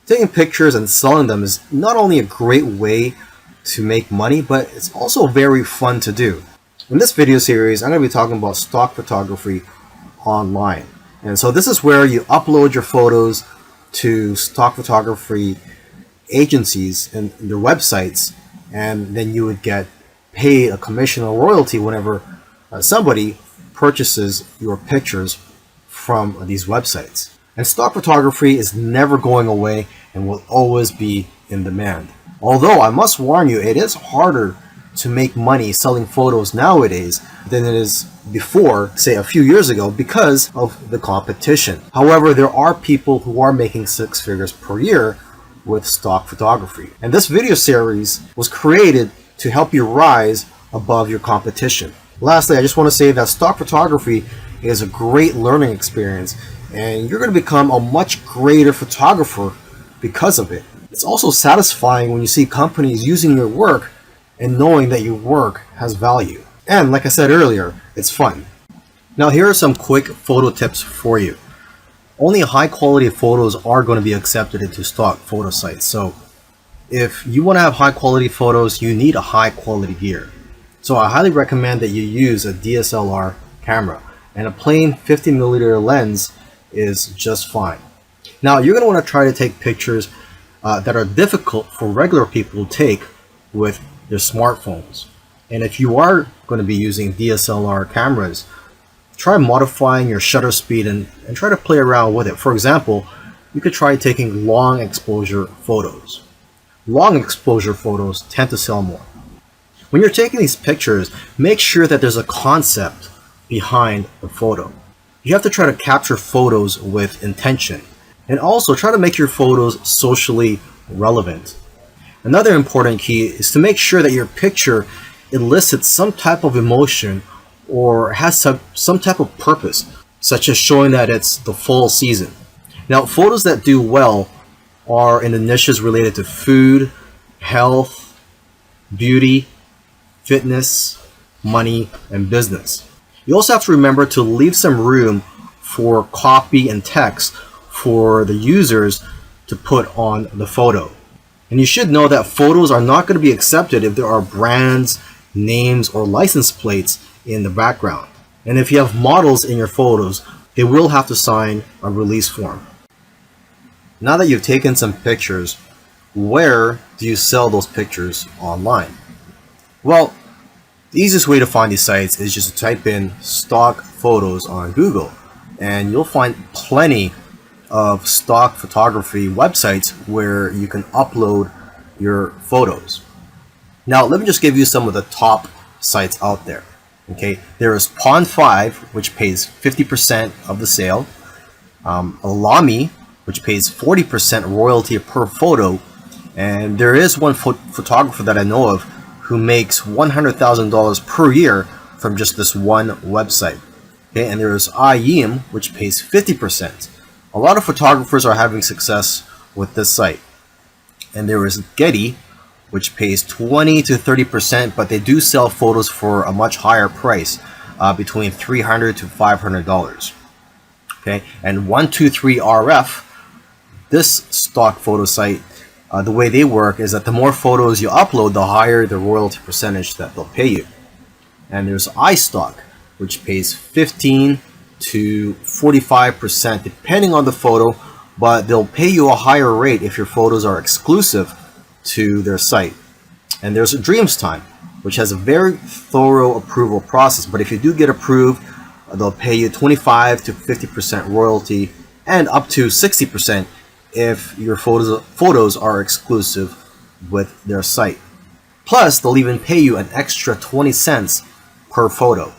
Taking pictures and selling them is not only a great way to make money, but it's also very fun to do. In this video series, I'm going to be talking about stock photography online. And so this is where you upload your photos to stock photography agencies and their websites, and then you would get paid a commission or royalty whenever somebody purchases your pictures from these websites. And stock photography is never going away and will always be in demand. Although I must warn you, it is harder to make money selling photos nowadays than it is before, say a few years ago, because of the competition. However, there are people who are making 6 figures per year with stock photography. And this video series was created to help you rise above your competition. Lastly, I just want to say that stock photography is a great learning experience, and you're going to become a much greater photographer because of it. It's also satisfying when you see companies using your work and knowing that your work has value. And like I said earlier, it's fun. Now here are some quick photo tips for you. Only high quality photos are going to be accepted into stock photo sites. So if you want to have high quality photos, you need a high quality gear. So I highly recommend that you use a DSLR camera, and a plain 50mm lens is just fine. Now you're going to want to try to take pictures that are difficult for regular people to take with their smartphones. And if you are going to be using DSLR cameras, try modifying your shutter speed and try to play around with it. For example, you could try taking long exposure photos. Long exposure photos tend to sell more. When you're taking these pictures, make sure that there's a concept behind the photo. You have to try to capture photos with intention, and also try to make your photos socially relevant. Another important key is to make sure that your picture elicits some type of emotion or has some type of purpose, such as showing that it's the fall season. Now, photos that do well are in the niches related to food, health, beauty, fitness, money, and business. You also have to remember to leave some room for copy and text for the users to put on the photo. And you should know that photos are not going to be accepted if there are brands, names, or license plates in the background. And if you have models in your photos, they will have to sign a release form. Now that you've taken some pictures, where do you sell those pictures online? Well, the easiest way to find these sites is just to type in stock photos on Google, and you'll find plenty of stock photography websites where you can upload your photos. Now, let me just give you some of the top sites out there. Okay, there is Pond5, which pays 50% of the sale, Alami, which pays 40% royalty per photo, and there is one photographer that I know of who makes $100,000 per year from just this one website. Okay, and there is IEM, which pays 50%. A lot of photographers are having success with this site. And there is Getty, which pays 20 to 30%, but they do sell photos for a much higher price, between $300 to $500. Okay, and 123RF, this stock photo site, the way they work is that the more photos you upload, the higher the royalty percentage that they'll pay you. And there's iStock, which pays 15 to 45% depending on the photo, but they'll pay you a higher rate if your photos are exclusive to their site. And there's Dreamstime, which has a very thorough approval process, but if you do get approved, they'll pay you 25 to 50% royalty and up to 60% if your photos are exclusive with their site. Plus, they'll even pay you an extra 20 cents per photo.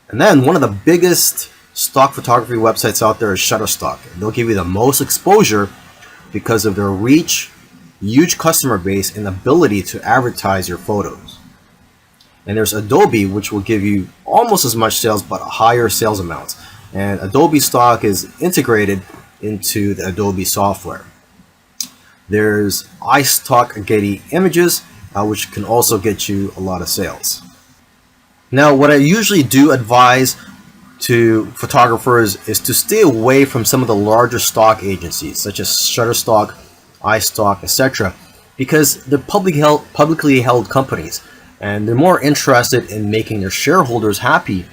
And then one of the biggest stock photography websites out there is Shutterstock. They'll give you the most exposure because of their reach, huge customer base, and ability to advertise your photos. And there's Adobe, which will give you almost as much sales but higher sales amounts. And Adobe stock is integrated into the Adobe software. There's iStock Getty Images, which can also get you a lot of sales. Now, what I usually do advise to photographers is to stay away from some of the larger stock agencies such as Shutterstock iStock, etc. because they're publicly held companies, and they're more interested in making their shareholders happy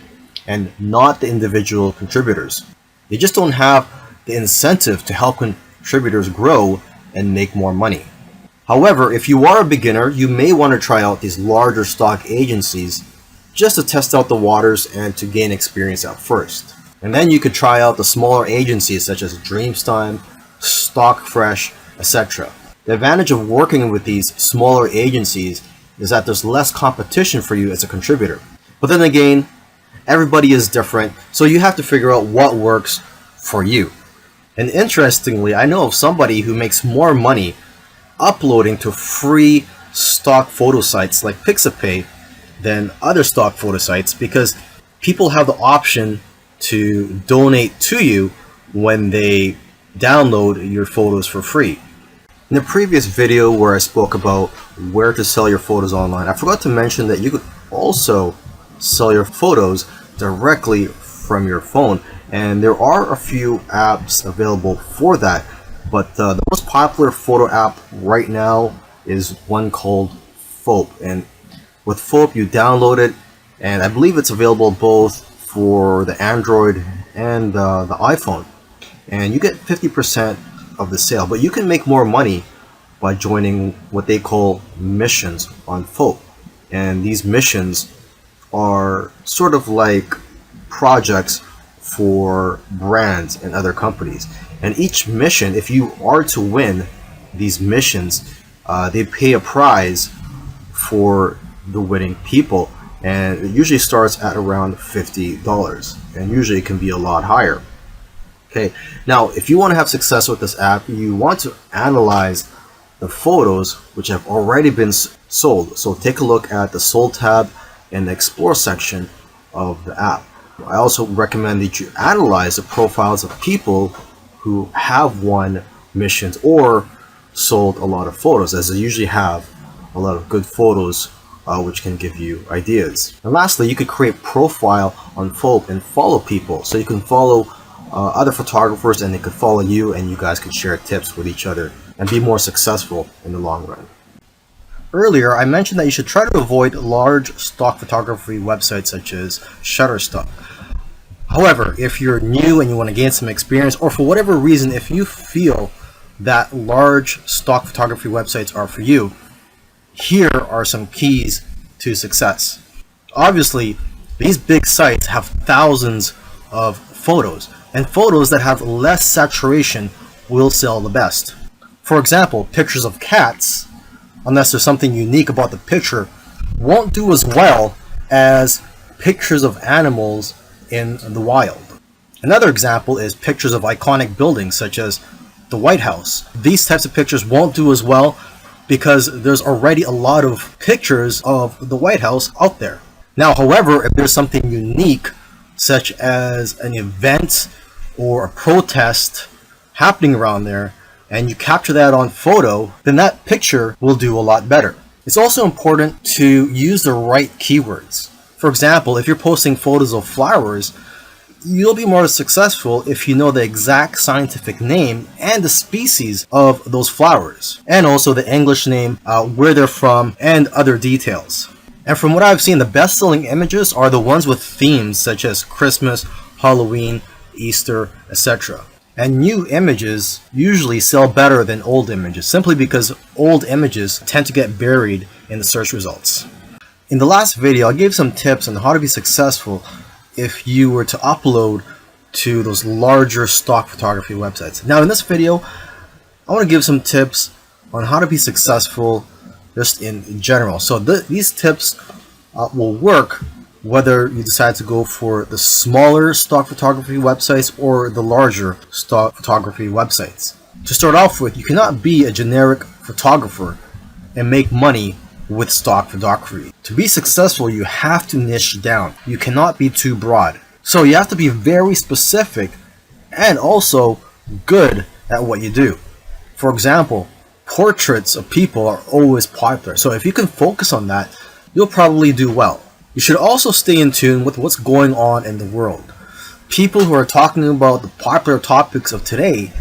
and not the individual contributors. They just don't have the incentive to help contributors grow and make more money. However, if you are a beginner, you may want to try out these larger stock agencies just to test out the waters and to gain experience at first. And then you could try out the smaller agencies such as Dreamstime, Stockfresh, etc. The advantage of working with these smaller agencies is that there's less competition for you as a contributor. But then again, everybody is different, so you have to figure out what works for you. And interestingly, I know of somebody who makes more money uploading to free stock photo sites like Pixabay than other stock photo sites, because people have the option to donate to you when they download your photos for free. In the previous video where I spoke about where to sell your photos online, I forgot to mention that you could also sell your photos directly from your phone, and there are a few apps available for that, but the most popular photo app right now is one called Foap. And with Foap, you download it, and I believe it's available both for the Android and the iPhone, and you get 50% of the sale. But you can make more money by joining what they call missions on Foap, and these missions are sort of like projects for brands and other companies. And each mission, if you are to win these missions, they pay a prize for the winning people, and it usually starts at around $50, and usually it can be a lot higher. Okay, now if you want to have success with this app, you want to analyze the photos which have already been sold. So take a look at the sold tab in the explore section of the app. I also recommend that you analyze the profiles of people who have won missions or sold a lot of photos, as they usually have a lot of good photos which can give you ideas. And lastly, you could create profile on Foap and follow people. So you can follow other photographers and they could follow you, and you guys can share tips with each other and be more successful in the long run. Earlier, I mentioned that you should try to avoid large stock photography websites such as Shutterstock. However, if you're new and you want to gain some experience, or for whatever reason, if you feel that large stock photography websites are for you, here are some keys to success. Obviously, these big sites have thousands of photos, and photos that have less saturation will sell the best. For example, pictures of cats, unless there's something unique about the picture, won't do as well as pictures of animals in the wild. Another example is pictures of iconic buildings such as the White House. These types of pictures won't do as well because there's already a lot of pictures of the White House out there. Now, however, if there's something unique such as an event or a protest happening around there, and you capture that on photo, then that picture will do a lot better. It's also important to use the right keywords. For example, if you're posting photos of flowers, you'll be more successful if you know the exact scientific name and the species of those flowers, and also the English name, where they're from, and other details. And from what I've seen, the best-selling images are the ones with themes such as Christmas, Halloween, Easter, etc. And new images usually sell better than old images, simply because old images tend to get buried in the search results. In the last video, I gave some tips on how to be successful if you were to upload to those larger stock photography websites. Now in this video, I want to give some tips on how to be successful just in general. So these tips will work whether you decide to go for the smaller stock photography websites or the larger stock photography websites. To start off with, you cannot be a generic photographer and make money with stock photography. To be successful, you have to niche down. You cannot be too broad. So you have to be very specific and also good at what you do. For example, portraits of people are always popular. So if you can focus on that, you'll probably do well. You should also stay in tune with what's going on in the world. People who are talking about the popular topics of today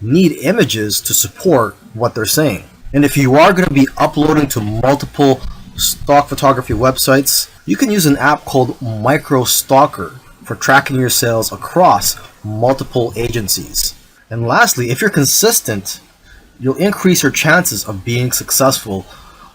need images to support what they're saying. And if you are going to be uploading to multiple stock photography websites, you can use an app called MicroStalker for tracking your sales across multiple agencies. And lastly, if you're consistent, you'll increase your chances of being successful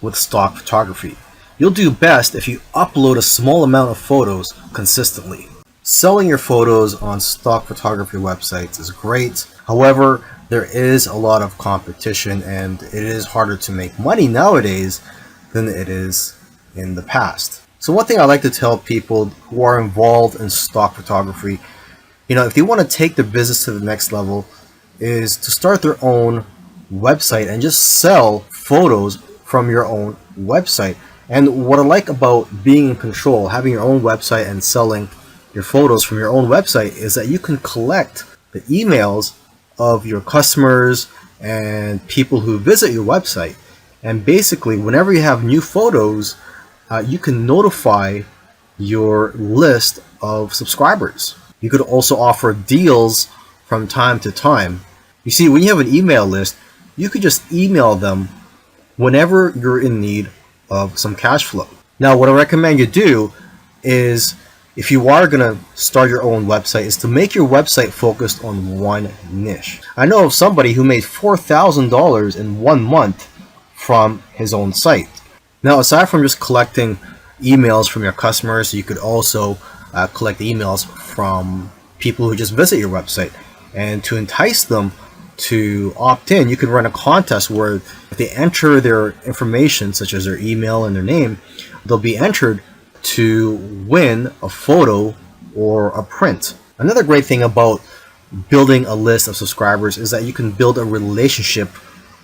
with stock photography. You'll do best if you upload a small amount of photos consistently. Selling your photos on stock photography websites is great. However, there is a lot of competition and it is harder to make money nowadays than it is in the past. So one thing I like to tell people who are involved in stock photography, if they want to take their business to the next level, is to start their own website and just sell photos from your own website. And what I like about being in control, having your own website and selling your photos from your own website, is that you can collect the emails of your customers and people who visit your website. And basically, whenever you have new photos, you can notify your list of subscribers. You could also offer deals from time to time. You see, when you have an email list, you could just email them whenever you're in need of some cash flow. Now, what I recommend you do is, if you are going to start your own website, is to make your website focused on one niche. I know of somebody who made $4,000 in 1 month from his own site. Now, aside from just collecting emails from your customers, you could also collect emails from people who just visit your website. And to entice them to opt in, you can run a contest where if they enter their information, such as their email and their name, they'll be entered to win a photo or a print. Another great thing about building a list of subscribers is that you can build a relationship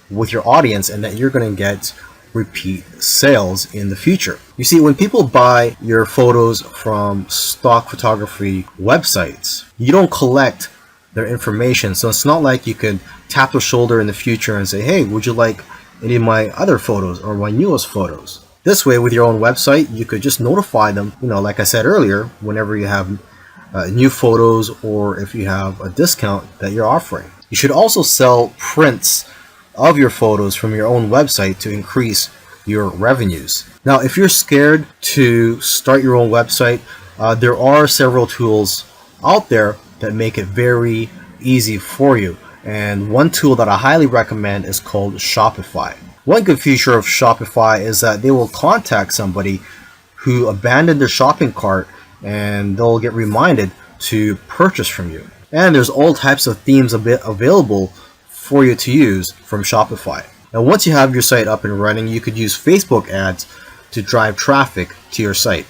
with your audience and that you're going to get repeat sales in the future. You see, when people buy your photos from stock photography websites, you don't collect their information. So it's not like you could tap their shoulder in the future and say, hey, would you like any of my other photos or my newest photos? This way, with your own website, you could just notify them, like I said earlier, whenever you have new photos or if you have a discount that you're offering. You should also sell prints of your photos from your own website to increase your revenues. Now, if you're scared to start your own website, there are several tools out there that make it very easy for you. And one tool that I highly recommend is called Shopify. One good feature of Shopify is that they will contact somebody who abandoned their shopping cart and they'll get reminded to purchase from you. And there's all types of themes available for you to use from Shopify. Now, once you have your site up and running, you could use Facebook ads to drive traffic to your site.